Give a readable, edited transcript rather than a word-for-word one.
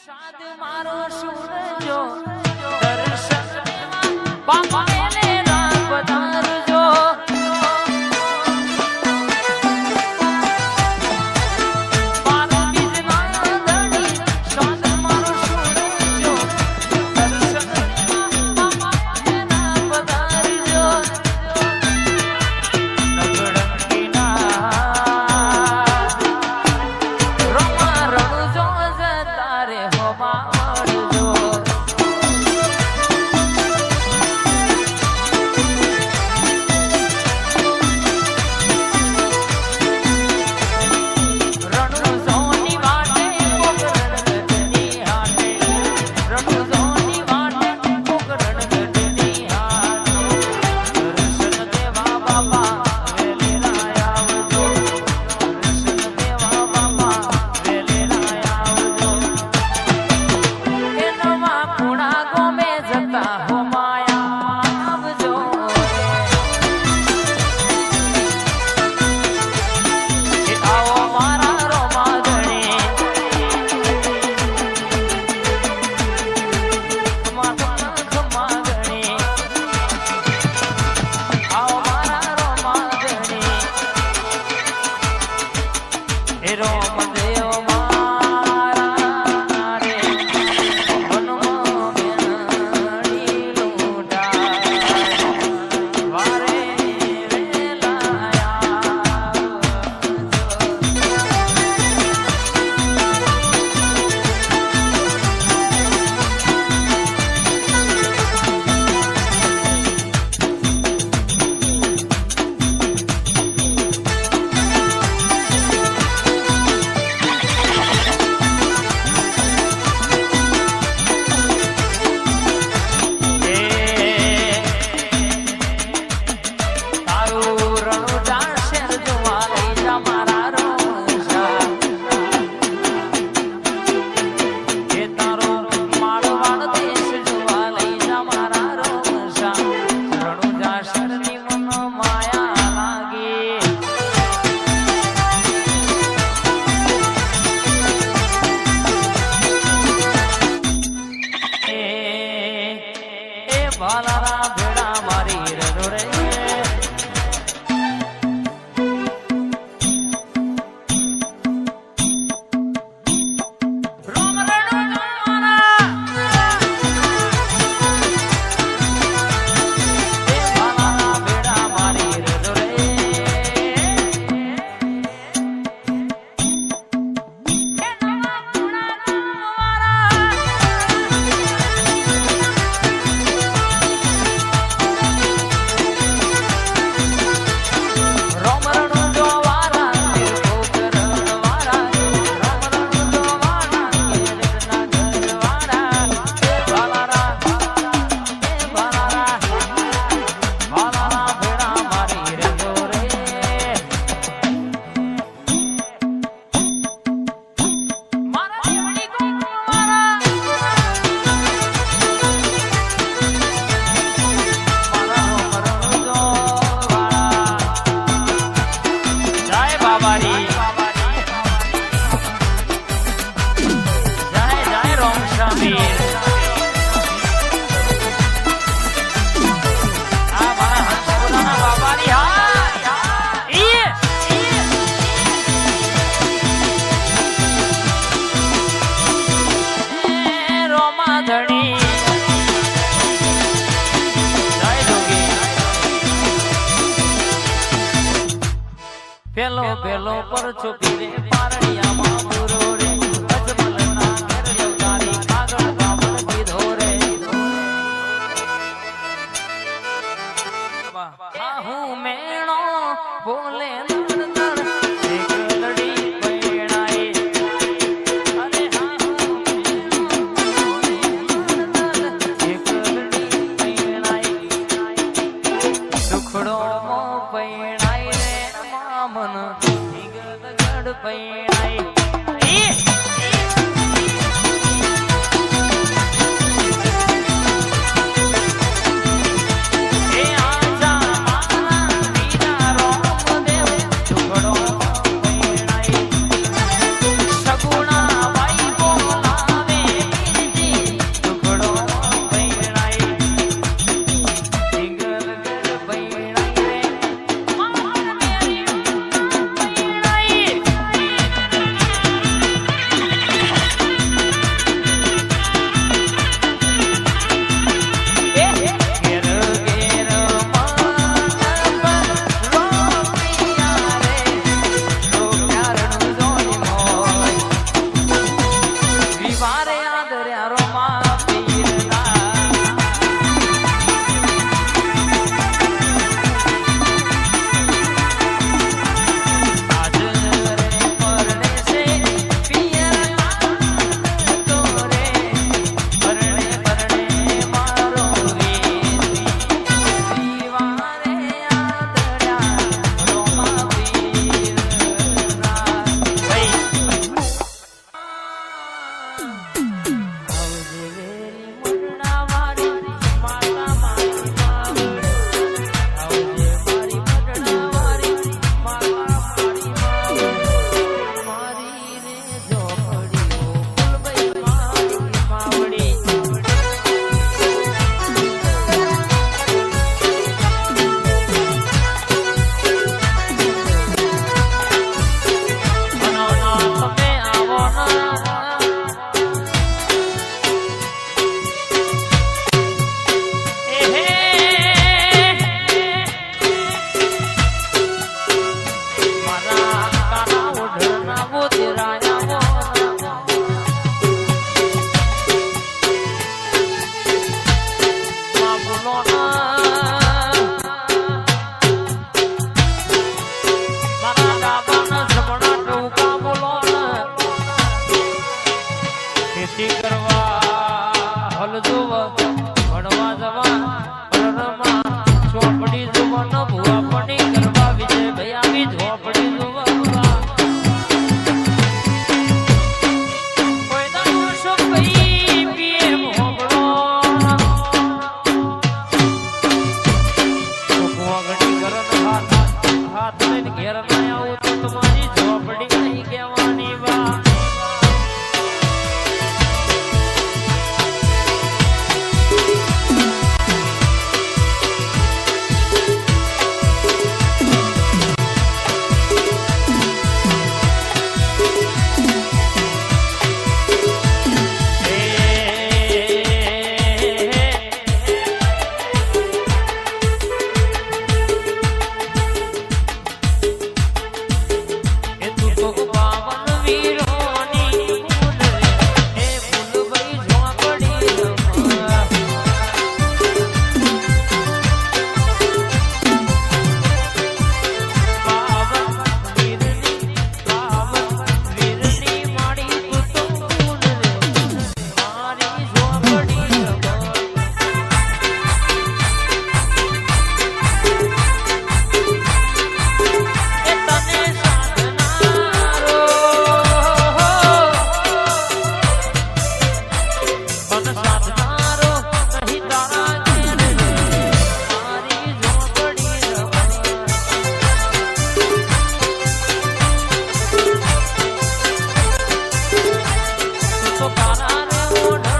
સાદ મારો સૂરજો દર્શન દેવા બાપા મેલે રાત પધારજો મારો બીજના ધણી સાદ મારો સૂરજો દર્શન દેવા બાપા મેલે રાત પધારજો નગડંકીના રોમા રણજો જતારે હોમા મળજો રણજોની વાટે કોકરણગઢની હાટે રણજોની વાટે કોકરણગઢની હાટે દર્શન દેવા બાપા વેલેલા આવજો દર્શન દેવા બાપા વેલેલા આવજો એ નવા પૂણા ગોમે જતા હોમાયા આવજો એ આવો મારા રોમા ધણી મારા ખમા ધણી આવો મારા રોમા ધણી એ રોમ દેવ મારા રે વનમાં બેનડી લૂંટાય વારે વેલા આવજો તારું રણું જાણશે જોવા લઈ જા મારા રોષા એ તારો માળવાડ દેશ જોવા લઈ જા મારા રોષા રણું જાશરની મન માયા લાગી એ ભાલારા ભેડા મારી રડો રે રોમ રણો મારા એ ભાલારા ભેડા મારી રડો રે એ નવા પૂણા મારા રોમ રણો જોવારા કોકરણ વારા રોમ રણો જોવારા કેરના ઘરવાળા એ ભાલારા ભાલારા ભેડા મારી રડો રે મારા દેવની કોકવાળા મારા રોમ રણો જોવાળા જય બાબારી જય જય રોમ શામીર આ મારા હંસપુરાના બાબારી હા ઈ એ રોમા ધણી જય જોગી પેલો પેલો પર છુપી રે પારણિયામાં પૂરો રે અજમલના ઘેર જવતારી કાગળ બાવળ કીધો રે હું મેણો બોલે નડતર એક લડી પૈણાઈ અરે હા હું મેણો બોલે નડતર એક લડી પૈણાઈ દુખડો મો પૈણાઈ રે મામન ગડ પૈ તો તારા રે ઓઢ